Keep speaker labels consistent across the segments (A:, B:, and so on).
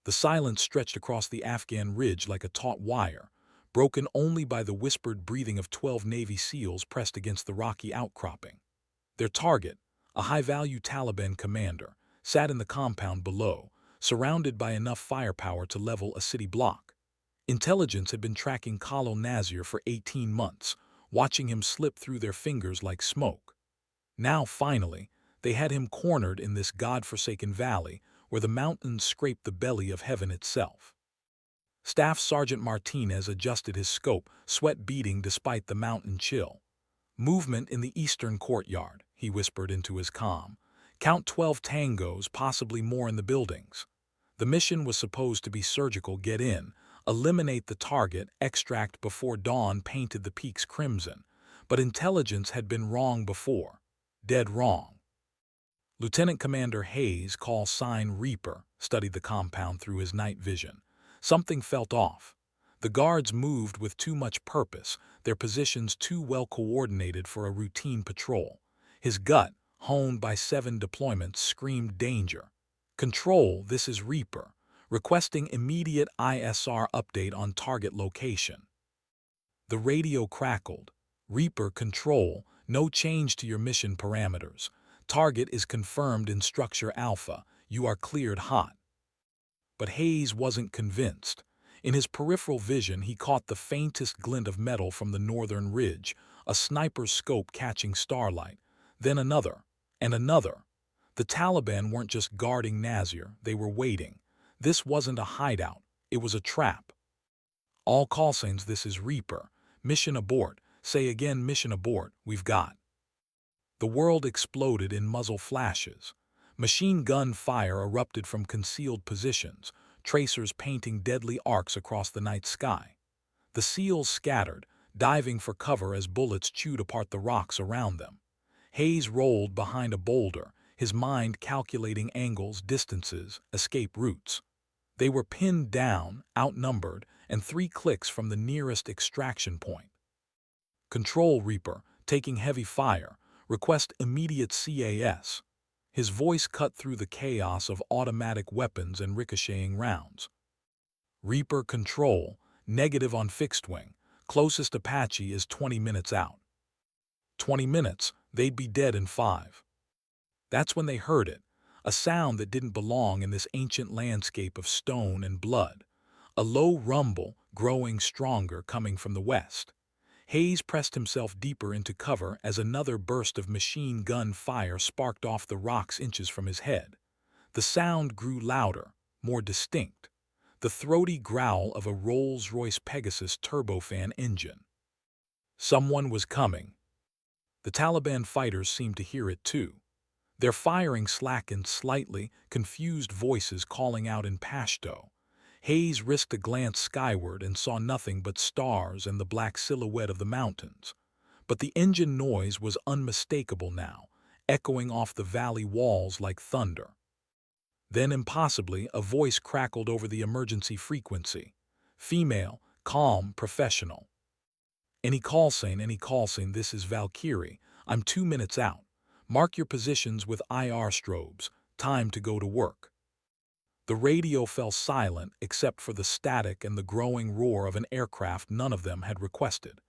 A: The silence stretched across the Afghan ridge like a taut wire, broken only by the whispered breathing of 12 Navy SEALs pressed against the rocky outcropping. Their target, a high-value Taliban commander, sat in the compound below, surrounded by enough firepower to level a city block. Intelligence had been tracking Khalil Nazir for 18 months, watching him slip through their fingers like smoke. Now, finally, they had him cornered in this god-forsaken valley where the mountains scraped the belly of heaven itself. Staff Sergeant Martinez adjusted his scope, sweat beading despite the mountain chill. "Movement in the eastern courtyard," he whispered into his comm. "Count 12 tangos, possibly more in the buildings." The mission was supposed to be surgical: get in, eliminate the target, extract before dawn painted the peaks crimson. But intelligence had been wrong before. Dead wrong. Lieutenant Commander Hayes, call sign Reaper, studied the compound through his night vision. Something felt off. The guards moved with too much purpose, their positions too well coordinated for a routine patrol. His gut, honed by 7 deployments, screamed danger. "Control, this is Reaper. Requesting immediate ISR update on target location." The radio crackled. "Reaper Control, no change to your mission parameters. Target is confirmed in Structure Alpha. You are cleared hot." But Hayes wasn't convinced. In his peripheral vision, he caught the faintest glint of metal from the northern ridge, a sniper's scope catching starlight. Then another, and another. The Taliban weren't just guarding Nazir, they were waiting. This wasn't a hideout, it was a trap. "All call signs, this is Reaper. Mission abort. Say again, mission abort, we've got." The world exploded in muzzle flashes. Machine gun fire erupted from concealed positions, tracers painting deadly arcs across the night sky. The SEALs scattered, diving for cover as bullets chewed apart the rocks around them. Hayes rolled behind a boulder, his mind calculating angles, distances, escape routes. They were pinned down, outnumbered, and 3 clicks from the nearest extraction point. "Control, Reaper, taking heavy fire. Request immediate CAS." His voice cut through the chaos of automatic weapons and ricocheting rounds. "Reaper Control, negative on fixed wing. Closest Apache is 20 minutes out." 20 minutes, they'd be dead in 5. That's when they heard it, a sound that didn't belong in this ancient landscape of stone and blood. A low rumble, growing stronger, coming from the west. Hayes pressed himself deeper into cover as another burst of machine gun fire sparked off the rocks inches from his head. The sound grew louder, more distinct. The throaty growl of a Rolls-Royce Pegasus turbofan engine. Someone was coming. The Taliban fighters seemed to hear it too. Their firing slackened slightly, confused voices calling out in Pashto. Hayes risked a glance skyward and saw nothing but stars and the black silhouette of the mountains. But the engine noise was unmistakable now, echoing off the valley walls like thunder. Then, impossibly, a voice crackled over the emergency frequency. Female, calm, professional. Any call sign, this is Valkyrie. I'm 2 minutes out. Mark your positions with IR strobes. Time to go to work." The radio fell silent except for the static and the growing roar of an aircraft none of them had requested.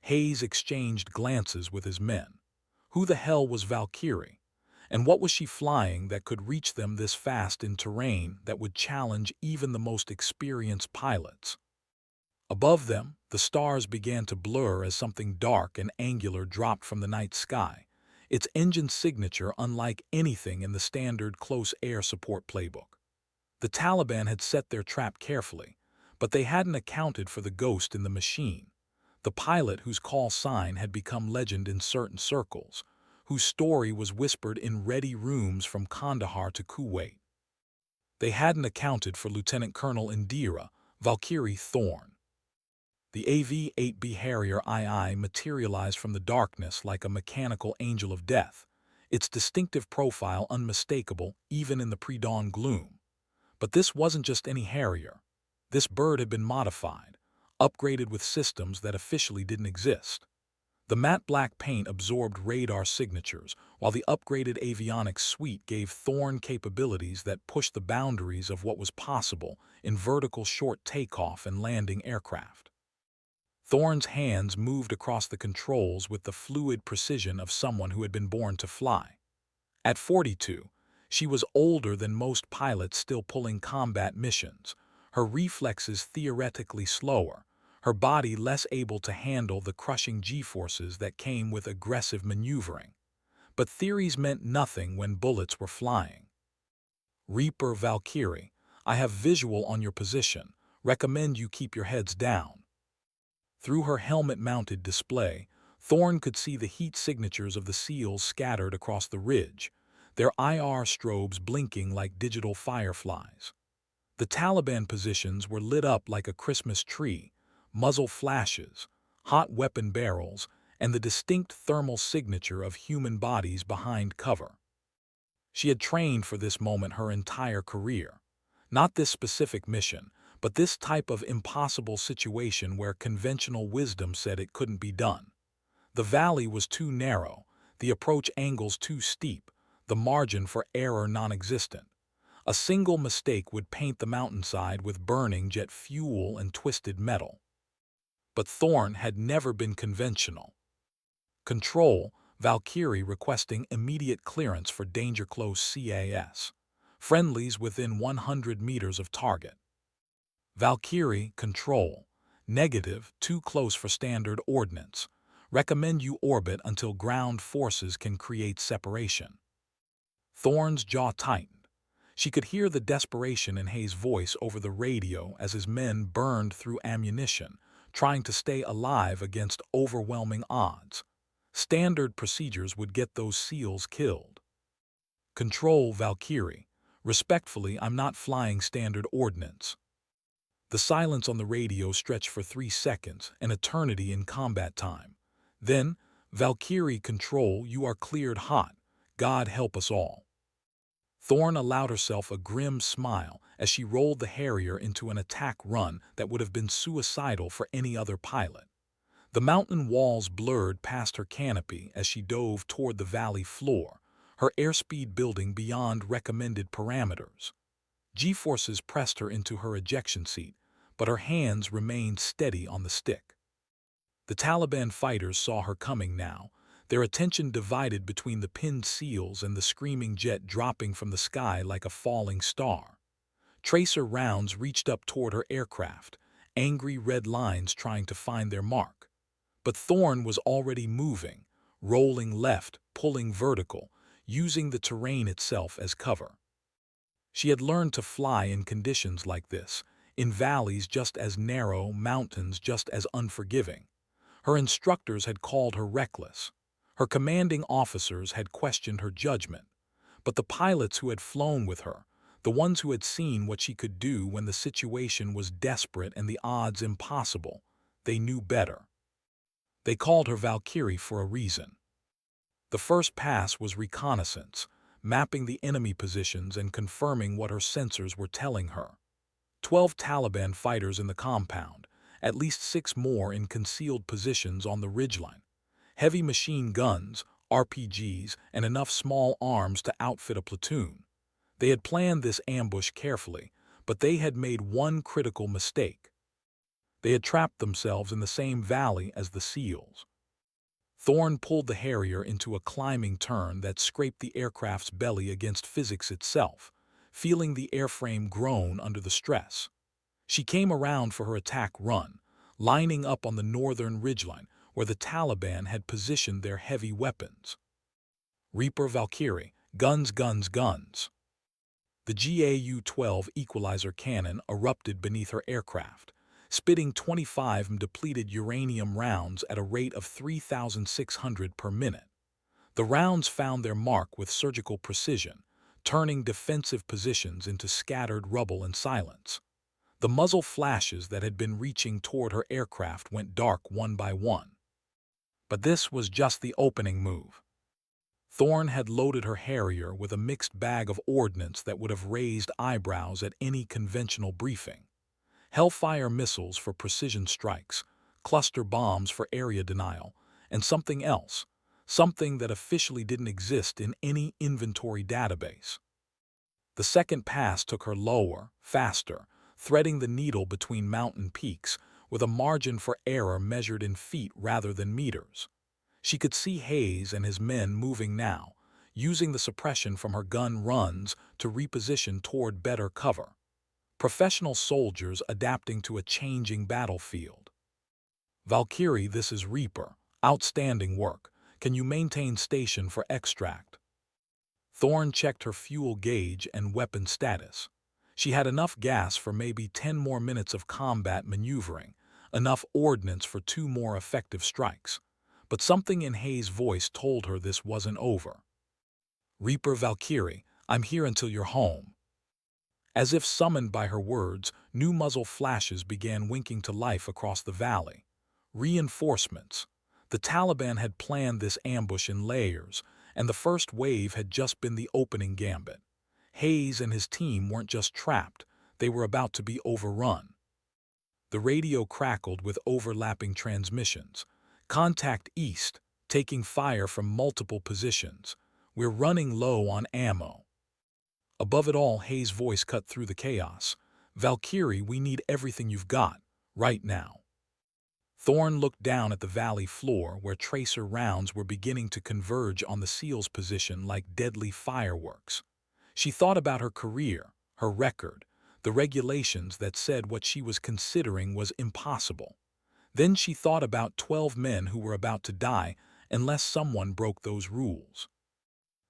A: Hayes exchanged glances with his men. Who the hell was Valkyrie? And what was she flying that could reach them this fast in terrain that would challenge even the most experienced pilots? Above them, the stars began to blur as something dark and angular dropped from the night sky, its engine signature unlike anything in the standard close air support playbook. The Taliban had set their trap carefully, but they hadn't accounted for the ghost in the machine, the pilot whose call sign had become legend in certain circles, whose story was whispered in ready rooms from Kandahar to Kuwait. They hadn't accounted for Lieutenant Colonel Indira, Valkyrie Thorn. The AV-8B Harrier II materialized from the darkness like a mechanical angel of death, its distinctive profile unmistakable even in the pre-dawn gloom. But this wasn't just any Harrier. This bird had been modified, upgraded with systems that officially didn't exist. The matte black paint absorbed radar signatures, while the upgraded avionics suite gave Thorn capabilities that pushed the boundaries of what was possible in vertical short takeoff and landing aircraft. Thorn's hands moved across the controls with the fluid precision of someone who had been born to fly. At 42, she was older than most pilots still pulling combat missions, her reflexes theoretically slower, her body less able to handle the crushing G-forces that came with aggressive maneuvering. But theories meant nothing when bullets were flying. Reaper Valkyrie, I have visual on your position. Recommend you keep your heads down. Through her helmet-mounted display, Thorn could see the heat signatures of the SEALs scattered across the ridge, their IR strobes blinking like digital fireflies. The Taliban positions were lit up like a Christmas tree, muzzle flashes, hot weapon barrels, and the distinct thermal signature of human bodies behind cover. She had trained for this moment her entire career. Not this specific mission, but this type of impossible situation where conventional wisdom said it couldn't be done. The valley was too narrow, the approach angles too steep, the margin for error non-existent. A single mistake would paint the mountainside with burning jet fuel and twisted metal. But Thorn had never been conventional. Control, Valkyrie requesting immediate clearance for danger close CAS. Friendlies within 100 meters of target. Valkyrie, control. Negative, too close for standard ordnance. Recommend you orbit until ground forces can create separation. Thorn's jaw tightened. She could hear the desperation in Hayes' voice over the radio as his men burned through ammunition, trying to stay alive against overwhelming odds. Standard procedures would get those SEALs killed. Control, Valkyrie. Respectfully, I'm not flying standard ordnance. The silence on the radio stretched for 3 seconds, an eternity in combat time. Then, Valkyrie, control, you are cleared hot. God help us all. Thorn allowed herself a grim smile as she rolled the Harrier into an attack run that would have been suicidal for any other pilot. The mountain walls blurred past her canopy as she dove toward the valley floor, her airspeed building beyond recommended parameters. G-forces pressed her into her ejection seat, but her hands remained steady on the stick. The Taliban fighters saw her coming now, their attention divided between the pinned SEALs and the screaming jet dropping from the sky like a falling star. Tracer rounds reached up toward her aircraft, angry red lines trying to find their mark. But Thorn was already moving, rolling left, pulling vertical, using the terrain itself as cover. She had learned to fly in conditions like this, in valleys just as narrow, mountains just as unforgiving. Her instructors had called her reckless. Her commanding officers had questioned her judgment. But the pilots who had flown with her, the ones who had seen what she could do when the situation was desperate and the odds impossible, they knew better. They called her Valkyrie for a reason. The first pass was reconnaissance, mapping the enemy positions and confirming what her sensors were telling her. 12 Taliban fighters in the compound, at least 6 more in concealed positions on the ridgeline. Heavy machine guns, RPGs, and enough small arms to outfit a platoon. They had planned this ambush carefully, but they had made one critical mistake. They had trapped themselves in the same valley as the SEALs. Thorn pulled the Harrier into a climbing turn that scraped the aircraft's belly against physics itself, feeling the airframe groan under the stress. She came around for her attack run, lining up on the northern ridgeline where the Taliban had positioned their heavy weapons. Reaper Valkyrie, guns, guns, guns. The GAU-12 equalizer cannon erupted beneath her aircraft, spitting 25 depleted uranium rounds at a rate of 3,600 per minute. The rounds found their mark with surgical precision, turning defensive positions into scattered rubble and silence. The muzzle flashes that had been reaching toward her aircraft went dark one by one. But this was just the opening move. Thorn had loaded her Harrier with a mixed bag of ordnance that would have raised eyebrows at any conventional briefing. Hellfire missiles for precision strikes, cluster bombs for area denial, and something else, something that officially didn't exist in any inventory database. The second pass took her lower, faster, threading the needle between mountain peaks, with a margin for error measured in feet rather than meters. She could see Hayes and his men moving now, using the suppression from her gun runs to reposition toward better cover. Professional soldiers adapting to a changing battlefield. Valkyrie, this is Reaper. Outstanding work. Can you maintain station for extract? Thorne checked her fuel gauge and weapon status. She had enough gas for maybe 10 more minutes of combat maneuvering, enough ordnance for 2 more effective strikes. But something in Hayes' voice told her this wasn't over. Reaper Valkyrie, I'm here until you're home. As if summoned by her words, new muzzle flashes began winking to life across the valley. Reinforcements. The Taliban had planned this ambush in layers, and the first wave had just been the opening gambit. Hayes and his team weren't just trapped, they were about to be overrun. The radio crackled with overlapping transmissions. Contact east, taking fire from multiple positions. We're running low on ammo. Above it all, Hayes' voice cut through the chaos. Valkyrie, we need everything you've got, right now. Thorne looked down at the valley floor where tracer rounds were beginning to converge on the SEAL's position like deadly fireworks. She thought about her career, her record, the regulations that said what she was considering was impossible. Then she thought about 12 men who were about to die unless someone broke those rules.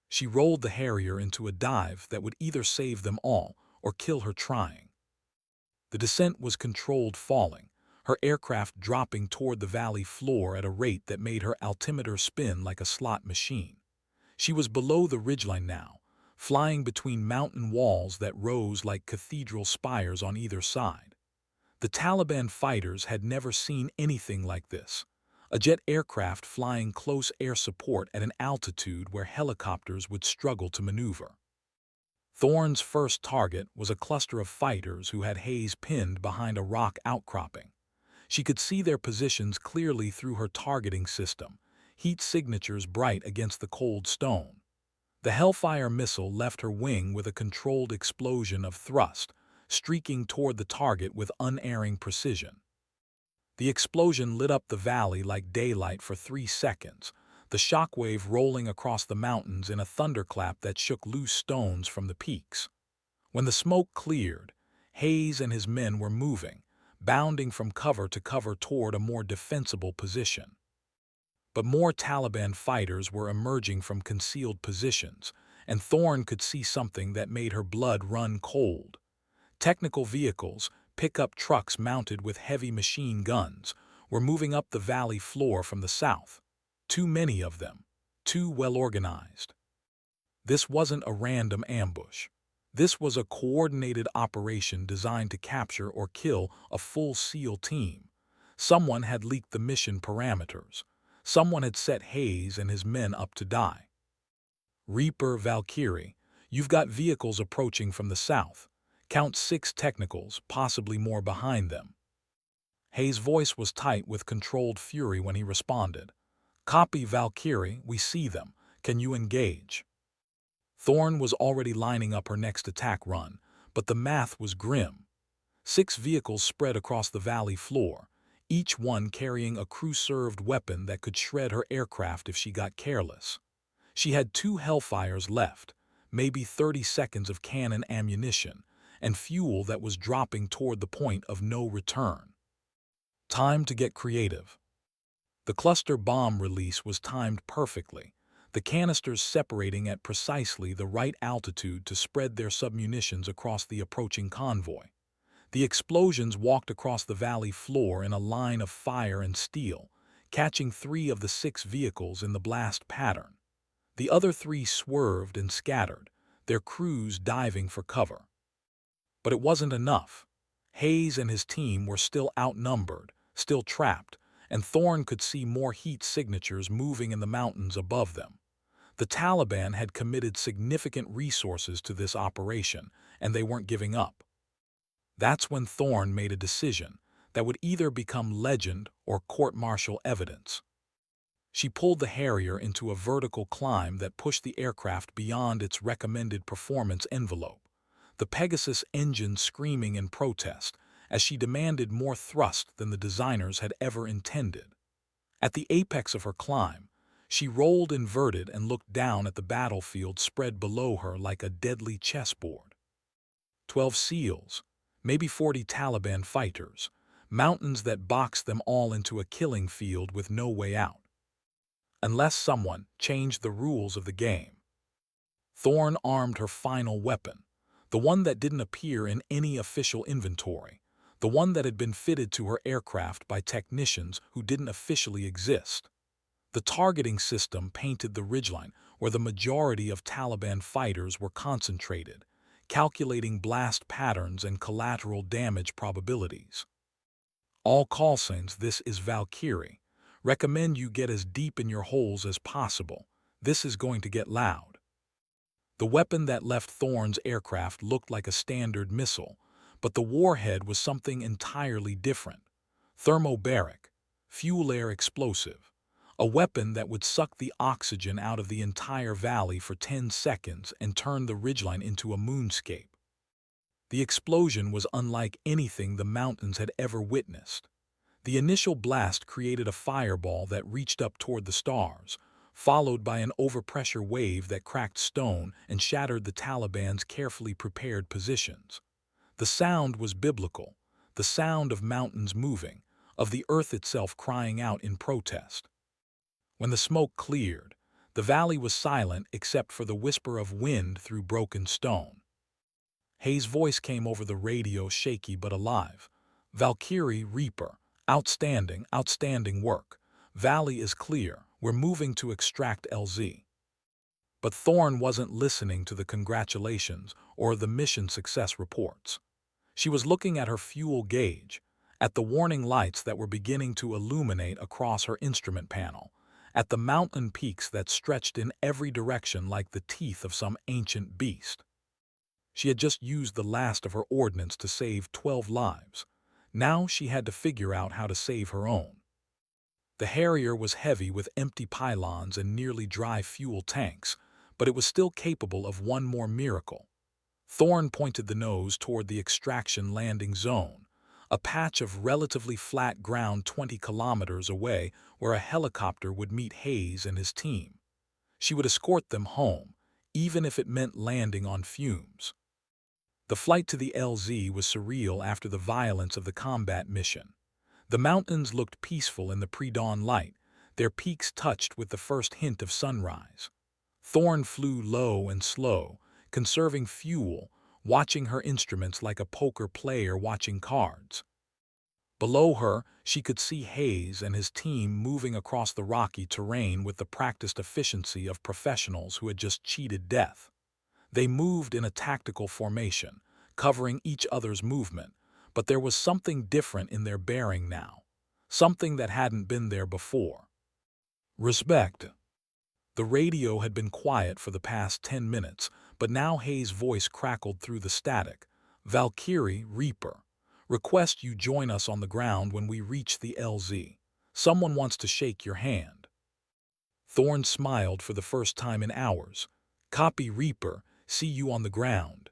A: She rolled the Harrier into a dive that would either save them all or kill her trying. The descent was controlled falling, her aircraft dropping toward the valley floor at a rate that made her altimeter spin like a slot machine. She was below the ridgeline now, flying between mountain walls that rose like cathedral spires on either side. The Taliban fighters had never seen anything like this. A jet aircraft flying close air support at an altitude where helicopters would struggle to maneuver. Thorne's first target was a cluster of fighters who had Hayes pinned behind a rock outcropping. She could see their positions clearly through her targeting system, heat signatures bright against the cold stone. The Hellfire missile left her wing with a controlled explosion of thrust, streaking toward the target with unerring precision. The explosion lit up the valley like daylight for 3 seconds, the shockwave rolling across the mountains in a thunderclap that shook loose stones from the peaks. When the smoke cleared, Hayes and his men were moving, bounding from cover to cover toward a more defensible position. But more Taliban fighters were emerging from concealed positions, and Thorne could see something that made her blood run cold. Technical vehicles, pickup trucks mounted with heavy machine guns, were moving up the valley floor from the south. Too many of them, too well organized. This wasn't a random ambush. This was a coordinated operation designed to capture or kill a full SEAL team. Someone had leaked the mission parameters. Someone had set Hayes and his men up to die. Reaper Valkyrie, you've got vehicles approaching from the south. Count 6 technicals, possibly more behind them. Hayes' voice was tight with controlled fury when he responded. Copy, Valkyrie, we see them. Can you engage? Thorne was already lining up her next attack run, but the math was grim. 6 vehicles spread across the valley floor, each one carrying a crew-served weapon that could shred her aircraft if she got careless. She had 2 Hellfires left, maybe 30 seconds of cannon ammunition, and fuel that was dropping toward the point of no return. Time to get creative. The cluster bomb release was timed perfectly, the canisters separating at precisely the right altitude to spread their submunitions across the approaching convoy. The explosions walked across the valley floor in a line of fire and steel, catching 3 of the 6 vehicles in the blast pattern. The other 3 swerved and scattered, their crews diving for cover. But it wasn't enough. Hayes and his team were still outnumbered, still trapped, and Thorne could see more heat signatures moving in the mountains above them. The Taliban had committed significant resources to this operation, and they weren't giving up. That's when Thorne made a decision that would either become legend or court-martial evidence. She pulled the Harrier into a vertical climb that pushed the aircraft beyond its recommended performance envelope, the Pegasus engine screaming in protest as she demanded more thrust than the designers had ever intended. At the apex of her climb, she rolled inverted and looked down at the battlefield spread below her like a deadly chessboard. 12 SEALs, maybe 40 Taliban fighters, mountains that boxed them all into a killing field with no way out. Unless someone changed the rules of the game. Thorne armed her final weapon, the one that didn't appear in any official inventory, the one that had been fitted to her aircraft by technicians who didn't officially exist. The targeting system painted the ridgeline where the majority of Taliban fighters were concentrated, calculating blast patterns and collateral damage probabilities. All call signs, this is Valkyrie. Recommend you get as deep in your holes as possible. This is going to get loud. The weapon that left Thorne's aircraft looked like a standard missile, but the warhead was something entirely different. Thermobaric, fuel-air explosive. A weapon that would suck the oxygen out of the entire valley for 10 seconds and turn the ridgeline into a moonscape. The explosion was unlike anything the mountains had ever witnessed. The initial blast created a fireball that reached up toward the stars, followed by an overpressure wave that cracked stone and shattered the Taliban's carefully prepared positions. The sound was biblical, the sound of mountains moving, of the earth itself crying out in protest. When the smoke cleared, the valley was silent except for the whisper of wind through broken stone. Hayes' voice came over the radio, shaky but alive. Valkyrie, Reaper. Outstanding, outstanding work. Valley is clear. We're moving to extract LZ. But Thorne wasn't listening to the congratulations or the mission success reports. She was looking at her fuel gauge, at the warning lights that were beginning to illuminate across her instrument panel, at the mountain peaks that stretched in every direction like the teeth of some ancient beast. She had just used the last of her ordnance to save 12 lives. Now she had to figure out how to save her own. The Harrier was heavy with empty pylons and nearly dry fuel tanks, but it was still capable of one more miracle. Thorne pointed the nose toward the extraction landing zone, a patch of relatively flat ground 20 kilometers away where a helicopter would meet Hayes and his team. She would escort them home, even if it meant landing on fumes. The flight to the LZ was surreal after the violence of the combat mission. The mountains looked peaceful in the pre-dawn light, their peaks touched with the first hint of sunrise. Thorne flew low and slow, conserving fuel, watching her instruments like a poker player watching cards. Below her, she could see Hayes and his team moving across the rocky terrain with the practiced efficiency of professionals who had just cheated death. They moved in a tactical formation, covering each other's movement, but there was something different in their bearing now, something that hadn't been there before. Respect. The radio had been quiet for the past 10 minutes, but now Hayes' voice crackled through the static. Valkyrie, Reaper. Request you join us on the ground when we reach the LZ. Someone wants to shake your hand. Thorne smiled for the first time in hours. Copy, Reaper. See you on the ground.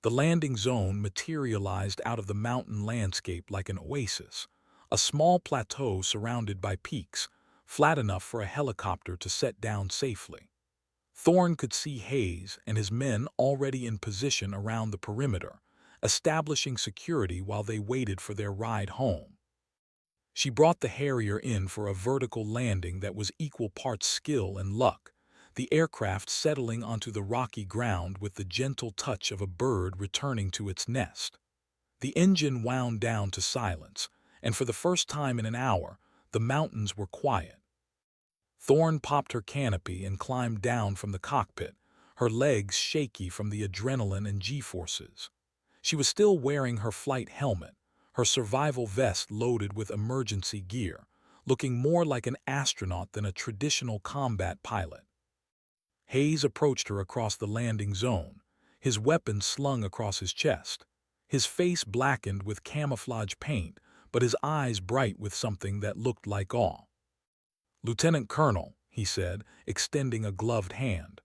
A: The landing zone materialized out of the mountain landscape like an oasis, a small plateau surrounded by peaks, flat enough for a helicopter to set down safely. Thorne could see Hayes and his men already in position around the perimeter, establishing security while they waited for their ride home. She brought the Harrier in for a vertical landing that was equal parts skill and luck, the aircraft settling onto the rocky ground with the gentle touch of a bird returning to its nest. The engine wound down to silence, and for the first time in an hour, the mountains were quiet. Thorne popped her canopy and climbed down from the cockpit, her legs shaky from the adrenaline and G-forces. She was still wearing her flight helmet, her survival vest loaded with emergency gear, looking more like an astronaut than a traditional combat pilot. Hayes approached her across the landing zone, his weapon slung across his chest, his face blackened with camouflage paint, but his eyes bright with something that looked like awe. "Lieutenant Colonel," he said, extending a gloved hand.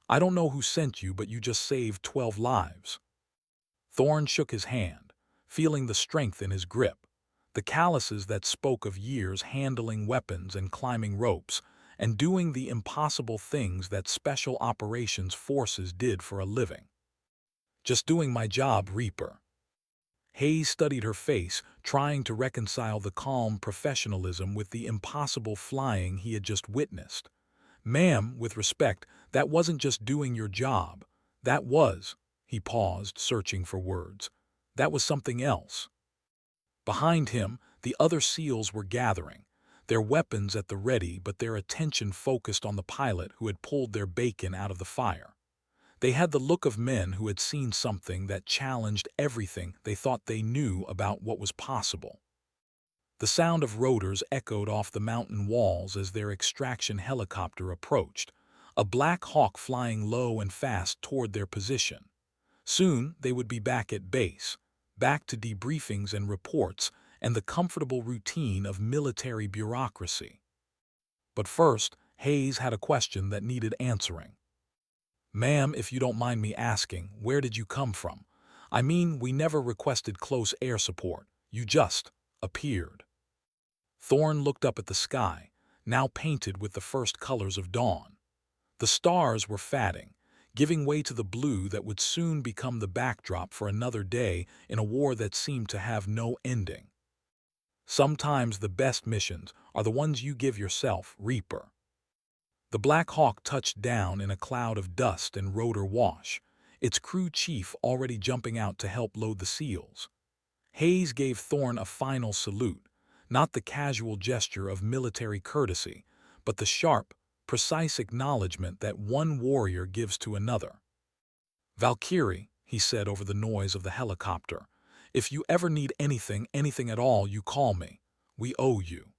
A: "I don't know who sent you, but you just saved 12 lives." Thorne shook his hand, feeling the strength in his grip, the calluses that spoke of years handling weapons and climbing ropes, and doing the impossible things that special operations forces did for a living. "Just doing my job, Reaper." Hayes studied her face, trying to reconcile the calm professionalism with the impossible flying he had just witnessed. "Ma'am, with respect, that wasn't just doing your job. That was—" he paused, searching for words. "That was something else." Behind him, the other SEALs were gathering, their weapons at the ready but their attention focused on the pilot who had pulled their bacon out of the fire. They had the look of men who had seen something that challenged everything they thought they knew about what was possible. The sound of rotors echoed off the mountain walls as their extraction helicopter approached, a Black Hawk flying low and fast toward their position. Soon they would be back at base, back to debriefings and reports and the comfortable routine of military bureaucracy. But first, Hayes had a question that needed answering. "Ma'am, if you don't mind me asking, where did you come from? I mean, we never requested close air support. You just appeared." Thorne looked up at the sky, now painted with the first colors of dawn. The stars were fading, giving way to the blue that would soon become the backdrop for another day in a war that seemed to have no ending. "Sometimes the best missions are the ones you give yourself, Reaper." The Black Hawk touched down in a cloud of dust and rotor wash, its crew chief already jumping out to help load the SEALs. Hayes gave Thorne a final salute, not the casual gesture of military courtesy, but the sharp, precise acknowledgement that one warrior gives to another. "Valkyrie," he said over the noise of the helicopter, "if you ever need anything at all, you call me. We owe you."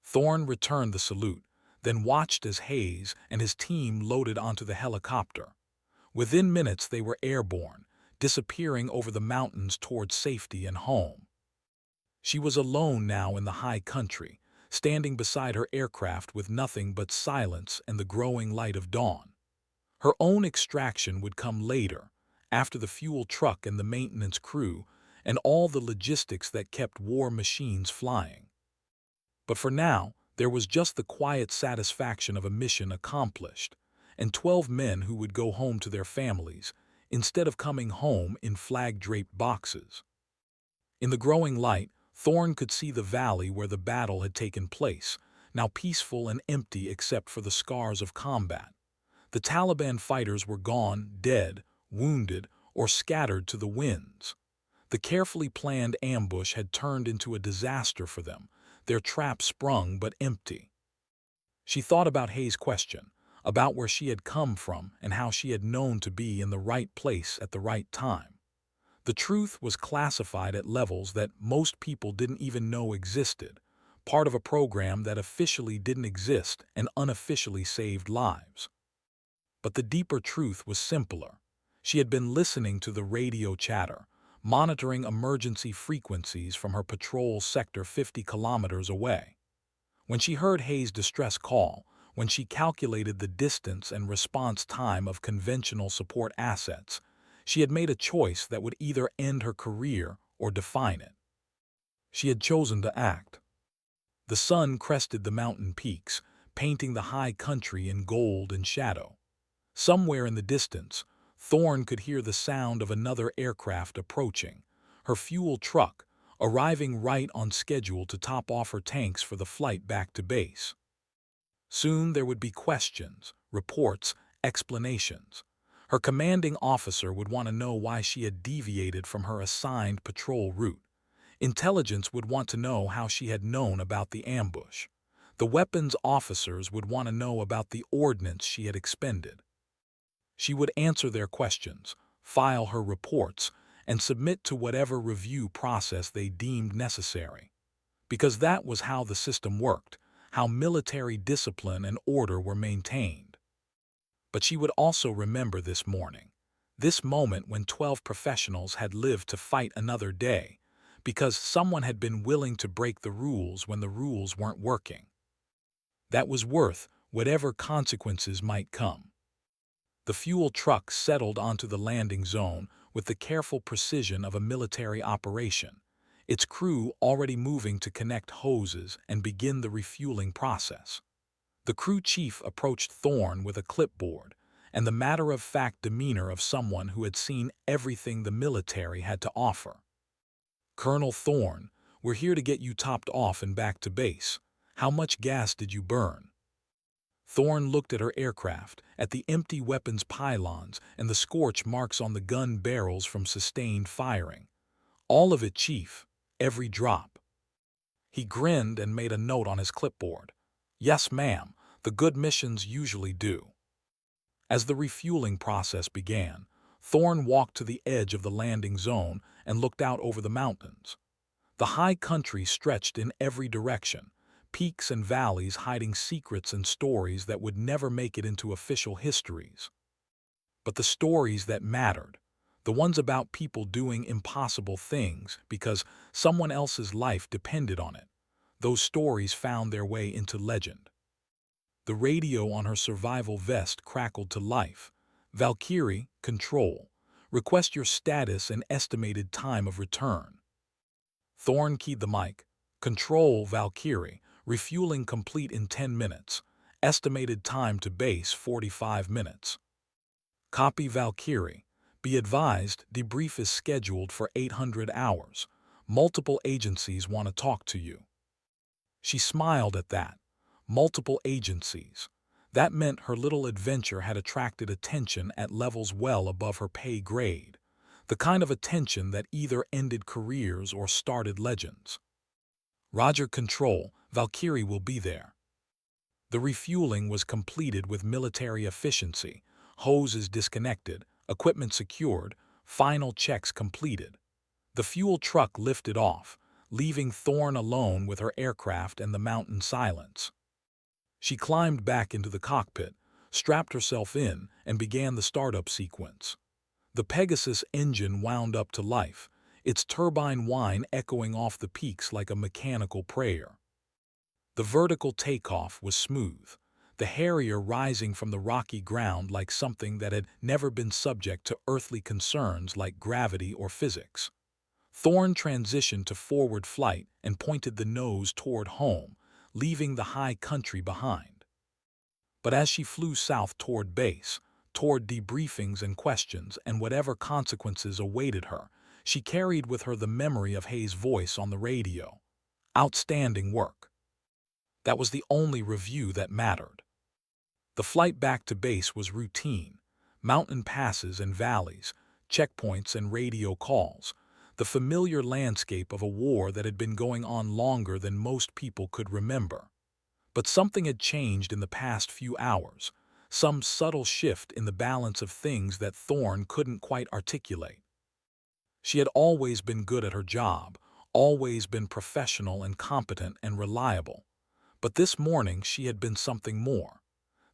A: Thorne returned the salute, then watched as Hayes and his team loaded onto the helicopter. Within minutes they were airborne, disappearing over the mountains toward safety and home. She was alone now in the high country, standing beside her aircraft with nothing but silence and the growing light of dawn. Her own extraction would come later, after the fuel truck and the maintenance crew, and all the logistics that kept war machines flying. But for now, there was just the quiet satisfaction of a mission accomplished, and 12 men who would go home to their families, instead of coming home in flag-draped boxes. In the growing light, Thorne could see the valley where the battle had taken place, now peaceful and empty except for the scars of combat. The Taliban fighters were gone, dead, wounded, or scattered to the winds. The carefully planned ambush had turned into a disaster for them, their trap sprung but empty. She thought about Hayes' question, about where she had come from and how she had known to be in the right place at the right time. The truth was classified at levels that most people didn't even know existed, part of a program that officially didn't exist and unofficially saved lives. But the deeper truth was simpler. She had been listening to the radio chatter, monitoring emergency frequencies from her patrol sector 50 kilometers away. When she heard Hayes' distress call, when she calculated the distance and response time of conventional support assets, she had made a choice that would either end her career or define it. She had chosen to act. The sun crested the mountain peaks, painting the high country in gold and shadow. Somewhere in the distance, Thorne could hear the sound of another aircraft approaching, her fuel truck, arriving right on schedule to top off her tanks for the flight back to base. Soon there would be questions, reports, explanations. Her commanding officer would want to know why she had deviated from her assigned patrol route. Intelligence would want to know how she had known about the ambush. The weapons officers would want to know about the ordnance she had expended. She would answer their questions, file her reports, and submit to whatever review process they deemed necessary. Because that was how the system worked, how military discipline and order were maintained. But she would also remember this morning, this moment when 12 professionals had lived to fight another day, because someone had been willing to break the rules when the rules weren't working. that was worth whatever consequences might come. The fuel truck settled onto the landing zone with the careful precision of a military operation, its crew already moving to connect hoses and begin the refueling process. The crew chief approached Thorne with a clipboard and the matter-of-fact demeanor of someone who had seen everything the military had to offer. "Colonel Thorne, we're here to get you topped off and back to base. How much gas did you burn?" Thorne looked at her aircraft, at the empty weapons pylons and the scorch marks on the gun barrels from sustained firing. "All of it, Chief. Every drop." He grinned and made a note on his clipboard. "Yes, ma'am. The good missions usually do." As the refueling process began, Thorne walked to the edge of the landing zone and looked out over the mountains. The high country stretched in every direction, peaks and valleys hiding secrets and stories that would never make it into official histories. But the stories that mattered, the ones about people doing impossible things because someone else's life depended on it, those stories found their way into legend. The radio on her survival vest crackled to life. "Valkyrie, control. Request your status and estimated time of return." Thorne keyed the mic. "Control, Valkyrie. Refueling complete in 10 minutes. Estimated time to base 45 minutes." "Copy, Valkyrie. Be advised, debrief is scheduled for 800 hours. Multiple agencies want to talk to you." She smiled at that. Multiple agencies. That meant her little adventure had attracted attention at levels well above her pay grade, the kind of attention that either ended careers or started legends. "Roger, control. Valkyrie will be there." The refueling was completed with military efficiency, hoses disconnected, equipment secured, final checks completed. The fuel truck lifted off, leaving Thorne alone with her aircraft and the mountain silence. She climbed back into the cockpit, strapped herself in, and began the startup sequence. The Pegasus engine wound up to life, its turbine whine echoing off the peaks like a mechanical prayer. The vertical takeoff was smooth, the Harrier rising from the rocky ground like something that had never been subject to earthly concerns like gravity or physics. Thorne transitioned to forward flight and pointed the nose toward home, leaving the high country behind. But as she flew south toward base, toward debriefings and questions and whatever consequences awaited her, she carried with her the memory of Hayes' voice on the radio. "Outstanding work." That was the only review that mattered. The flight back to base was routine. Mountain passes and valleys, checkpoints and radio calls, the familiar landscape of a war that had been going on longer than most people could remember. But something had changed in the past few hours, some subtle shift in the balance of things that Thorne couldn't quite articulate. She had always been good at her job, always been professional and competent and reliable. But this morning she had been something more.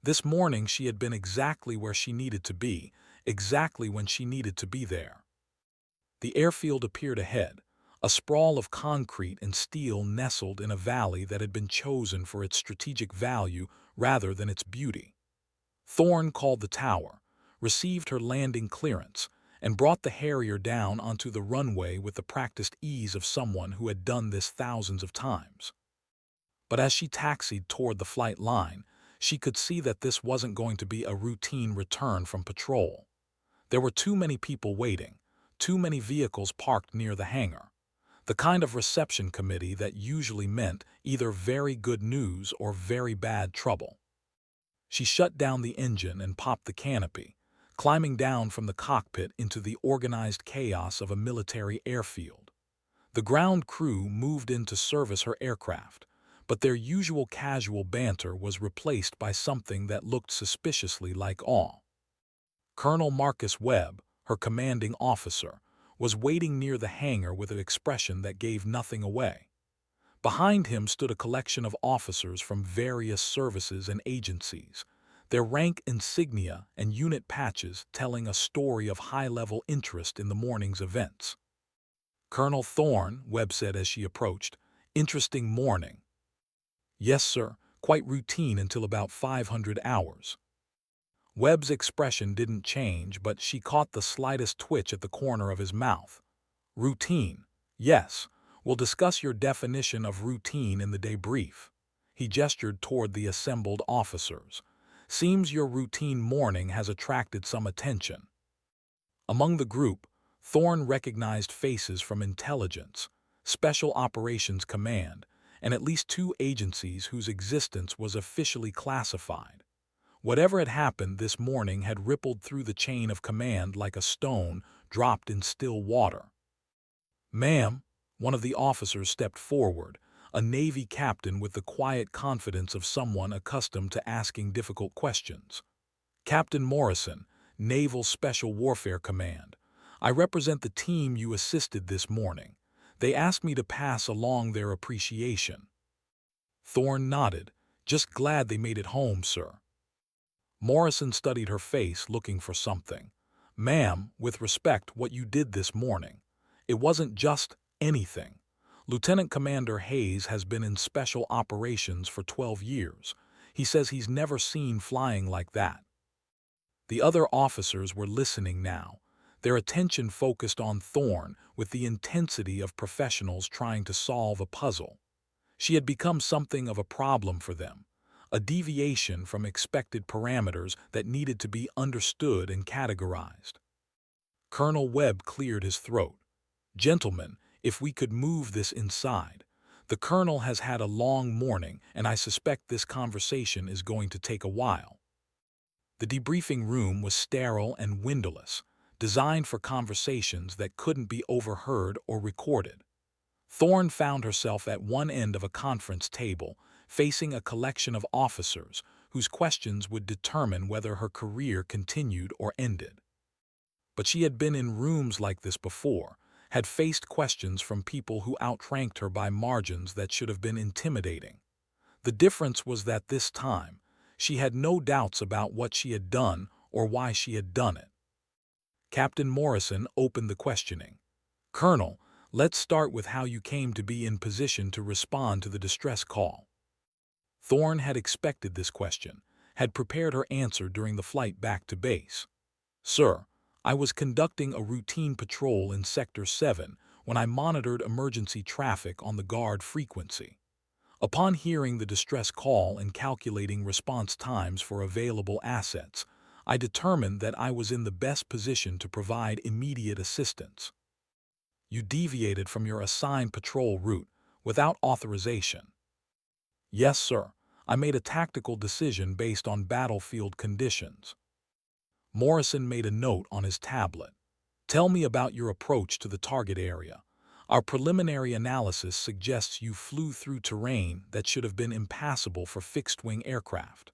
A: This morning she had been exactly where she needed to be, exactly when she needed to be there. The airfield appeared ahead, a sprawl of concrete and steel nestled in a valley that had been chosen for its strategic value rather than its beauty. Thorne called the tower, received her landing clearance, and brought the Harrier down onto the runway with the practiced ease of someone who had done this thousands of times. But as she taxied toward the flight line, she could see that this wasn't going to be a routine return from patrol. There were too many people waiting, too many vehicles parked near the hangar, the kind of reception committee that usually meant either very good news or very bad trouble. She shut down the engine and popped the canopy, climbing down from the cockpit into the organized chaos of a military airfield. The ground crew moved in to service her aircraft, but their usual casual banter was replaced by something that looked suspiciously like awe. Colonel Marcus Webb, her commanding officer, was waiting near the hangar with an expression that gave nothing away. Behind him stood a collection of officers from various services and agencies, their rank insignia and unit patches telling a story of high-level interest in the morning's events. "Colonel Thorne," Webb said as she approached, "interesting morning." "Yes, sir. quite routine until about 500 hours. Webb's expression didn't change, but she caught the slightest twitch at the corner of his mouth. Routine. Yes, we'll discuss your definition of routine in the debrief. He gestured toward the assembled officers. Seems your routine morning has attracted some attention. Among the group, Thorne recognized faces from Intelligence, Special Operations Command, and at least 2 agencies whose existence was officially classified. Whatever had happened this morning had rippled through the chain of command like a stone dropped in still water. "Ma'am," one of the officers stepped forward, a Navy captain with the quiet confidence of someone accustomed to asking difficult questions. "Captain Morrison, Naval Special Warfare Command. I represent the team you assisted this morning. They asked me to pass along their appreciation." Thorne nodded. "Just glad they made it home, sir." Morrison studied her face, looking for something. "Ma'am, with respect, what you did this morning. It wasn't just anything. Lieutenant Commander Hayes has been in special operations for 12 years. He says he's never seen flying like that." The other officers were listening now, their attention focused on Thorne with the intensity of professionals trying to solve a puzzle. She had become something of a problem for them, a deviation from expected parameters that needed to be understood and categorized. Colonel Webb cleared his throat. "Gentlemen, if we could move this inside. The colonel has had a long morning, and I suspect this conversation is going to take a while." The debriefing room was sterile and windowless, designed for conversations that couldn't be overheard or recorded. Thorne found herself at one end of a conference table, facing a collection of officers whose questions would determine whether her career continued or ended. But she had been in rooms like this before, had faced questions from people who outranked her by margins that should have been intimidating. The difference was that this time, she had no doubts about what she had done or why she had done it. Captain Morrison opened the questioning. "Colonel, let's start with how you came to be in position to respond to the distress call." Thorne had expected this question, had prepared her answer during the flight back to base. "Sir, I was conducting a routine patrol in Sector 7 when I monitored emergency traffic on the guard frequency. Upon hearing the distress call and calculating response times for available assets, I determined that I was in the best position to provide immediate assistance." "You deviated from your assigned patrol route without authorization." "Yes, sir. I made a tactical decision based on battlefield conditions." Morrison made a note on his tablet. "Tell me about your approach to the target area. Our preliminary analysis suggests you flew through terrain that should have been impassable for fixed-wing aircraft."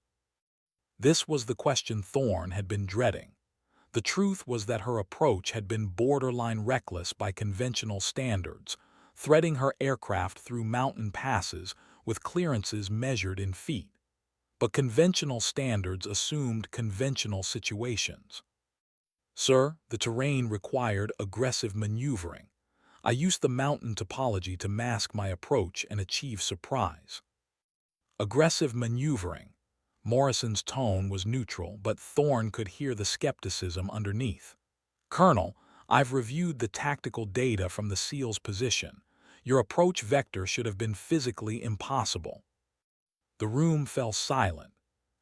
A: This was the question Thorne had been dreading. The truth was that her approach had been borderline reckless by conventional standards, threading her aircraft through mountain passes with clearances measured in feet. But conventional standards assumed conventional situations. "Sir, the terrain required aggressive maneuvering. I used the mountain topology to mask my approach and achieve surprise." Aggressive maneuvering. Morrison's tone was neutral, but Thorne could hear the skepticism underneath. "Colonel, I've reviewed the tactical data from the SEAL's position. Your approach vector should have been physically impossible." The room fell silent.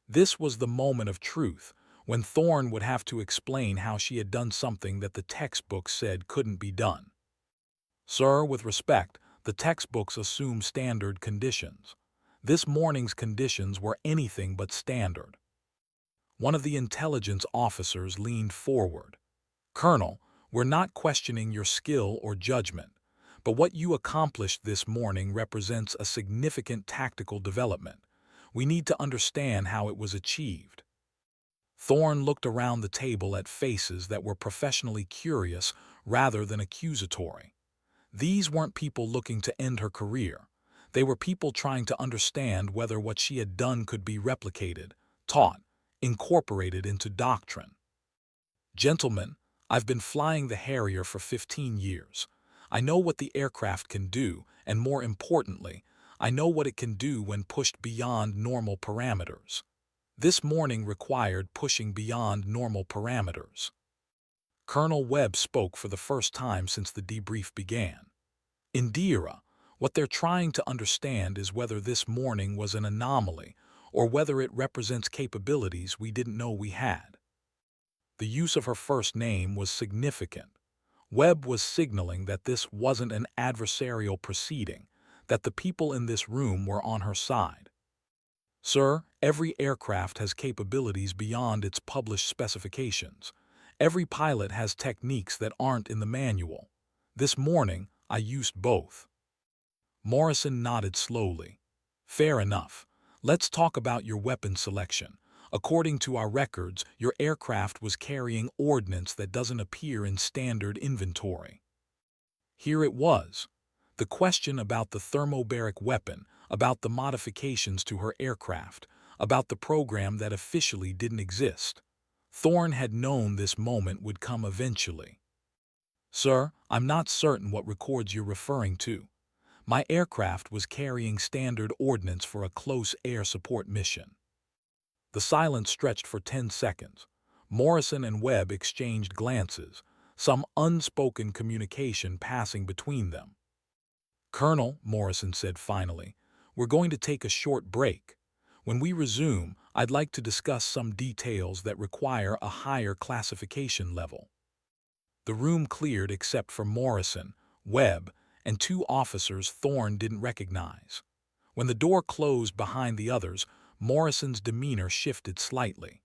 A: This was the moment of truth, when Thorne would have to explain how she had done something that the textbooks said couldn't be done. "Sir, with respect, the textbooks assume standard conditions. This morning's conditions were anything but standard." One of the intelligence officers leaned forward. "Colonel, we're not questioning your skill or judgment, but what you accomplished this morning represents a significant tactical development. We need to understand how it was achieved." Thorne looked around the table at faces that were professionally curious rather than accusatory. These weren't people looking to end her career. They were people trying to understand whether what she had done could be replicated, taught, incorporated into doctrine. "Gentlemen, I've been flying the Harrier for 15 years. I know what the aircraft can do, and more importantly, I know what it can do when pushed beyond normal parameters. This morning required pushing beyond normal parameters. Colonel Webb spoke for the first time since the debrief began. Indira, what they're trying to understand is whether this morning was an anomaly or whether it represents capabilities we didn't know we had. The use of her first name was significant. Webb was signaling that this wasn't an adversarial proceeding, that the people in this room were on her side. Sir, every aircraft has capabilities beyond its published specifications. Every pilot has techniques that aren't in the manual. This morning, I used both. Morrison nodded slowly. Fair enough. Let's talk about your weapon selection. According to our records, your aircraft was carrying ordnance that doesn't appear in standard inventory. Here it was. The question about the thermobaric weapon, about the modifications to her aircraft, about the program that officially didn't exist. Thorne had known this moment would come eventually. Sir, I'm not certain what records you're referring to. My aircraft was carrying standard ordnance for a close air support mission. The silence stretched for 10 seconds. Morrison and Webb exchanged glances, some unspoken communication passing between them. Colonel, Morrison said finally, we're going to take a short break. When we resume, I'd like to discuss some details that require a higher classification level. The room cleared except for Morrison, Webb, and two officers Thorne didn't recognize. When the door closed behind the others, Morrison's demeanor shifted slightly.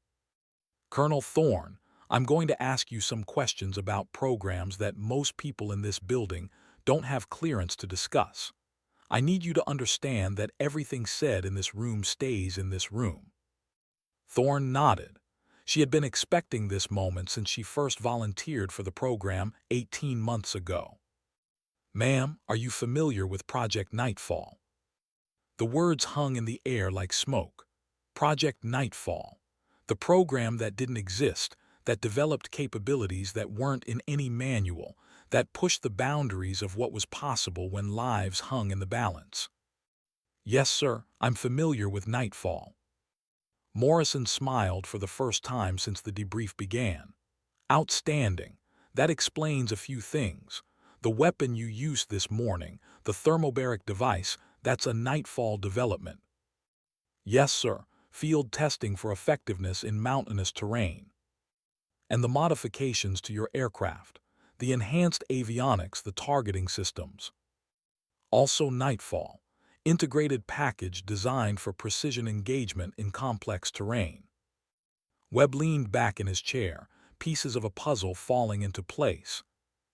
A: Colonel Thorne, I'm going to ask you some questions about programs that most people in this building don't have clearance to discuss. I need you to understand that everything said in this room stays in this room. Thorne nodded. She had been expecting this moment since she first volunteered for the program 18 months ago. Ma'am, are you familiar with Project Nightfall? The words hung in the air like smoke. Project Nightfall. The program that didn't exist, that developed capabilities that weren't in any manual, that pushed the boundaries of what was possible when lives hung in the balance. Yes, sir, I'm familiar with Nightfall. Morrison smiled for the first time since the debrief began. Outstanding. That explains a few things. The weapon you used this morning, the thermobaric device, that's a Nightfall development. Yes, sir. Field testing for effectiveness in mountainous terrain. And the modifications to your aircraft, the enhanced avionics, the targeting systems. Also Nightfall, integrated package designed for precision engagement in complex terrain. Webb leaned back in his chair, pieces of a puzzle falling into place.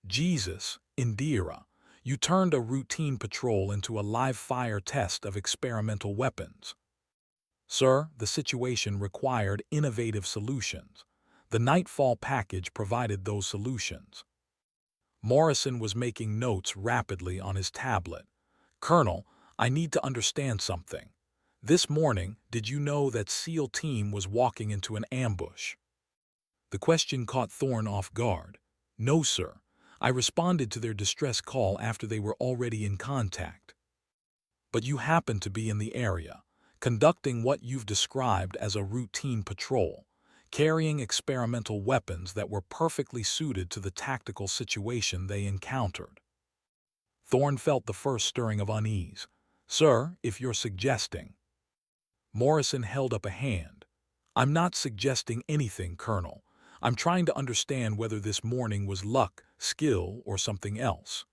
A: Jesus, Indira, you turned a routine patrol into a live-fire test of experimental weapons. Sir, the situation required innovative solutions. The Nightfall package provided those solutions. Morrison was making notes rapidly on his tablet. Colonel, I need to understand something. This morning, did you know that SEAL team was walking into an ambush? The question caught Thorne off guard. No, sir. I responded to their distress call after they were already in contact. But you happened to be in the area, conducting what you've described as a routine patrol, carrying experimental weapons that were perfectly suited to the tactical situation they encountered. Thorne felt the first stirring of unease. Sir, if you're suggesting. Morrison held up a hand. I'm not suggesting anything, Colonel. I'm trying to understand whether this morning was luck, skill, or something else.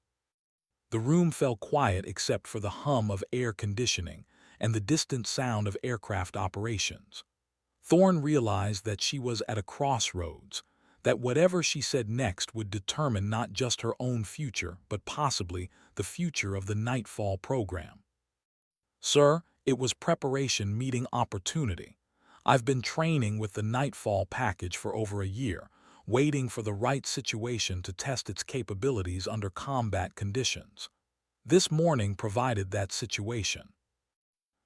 A: The room fell quiet except for the hum of air conditioning and the distant sound of aircraft operations. Thorne realized that she was at a crossroads, that whatever she said next would determine not just her own future, but possibly the future of the Nightfall program. Sir, it was preparation meeting opportunity. I've been training with the Nightfall package for over a year, waiting for the right situation to test its capabilities under combat conditions. This morning provided that situation.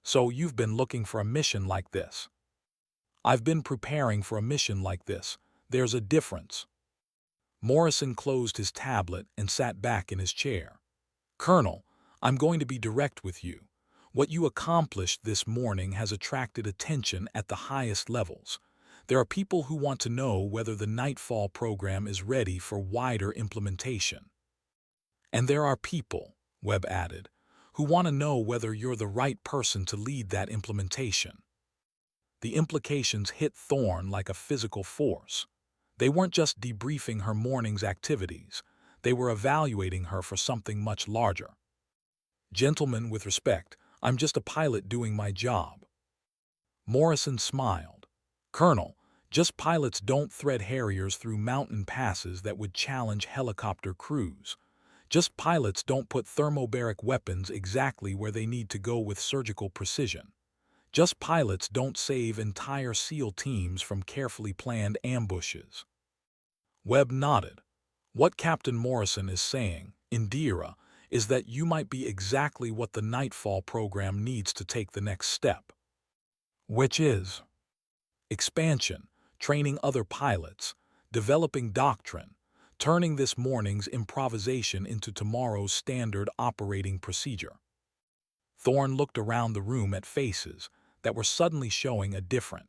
A: So you've been looking for a mission like this. I've been preparing for a mission like this. There's a difference. Morrison closed his tablet and sat back in his chair. Colonel, I'm going to be direct with you. What you accomplished this morning has attracted attention at the highest levels. There are people who want to know whether the Nightfall program is ready for wider implementation. And there are people, Webb added, who want to know whether you're the right person to lead that implementation. The implications hit Thorne like a physical force. They weren't just debriefing her morning's activities, they were evaluating her for something much larger. Gentlemen, with respect, I'm just a pilot doing my job. Morrison smiled. Colonel, just pilots don't thread Harriers through mountain passes that would challenge helicopter crews. Just pilots don't put thermobaric weapons exactly where they need to go with surgical precision. Just pilots don't save entire SEAL teams from carefully planned ambushes. Webb nodded. What Captain Morrison is saying, Indira, is that you might be exactly what the Nightfall program needs to take the next step. Which is expansion, training other pilots, developing doctrine, turning this morning's improvisation into tomorrow's standard operating procedure. Thorne looked around the room at faces that were suddenly showing a different,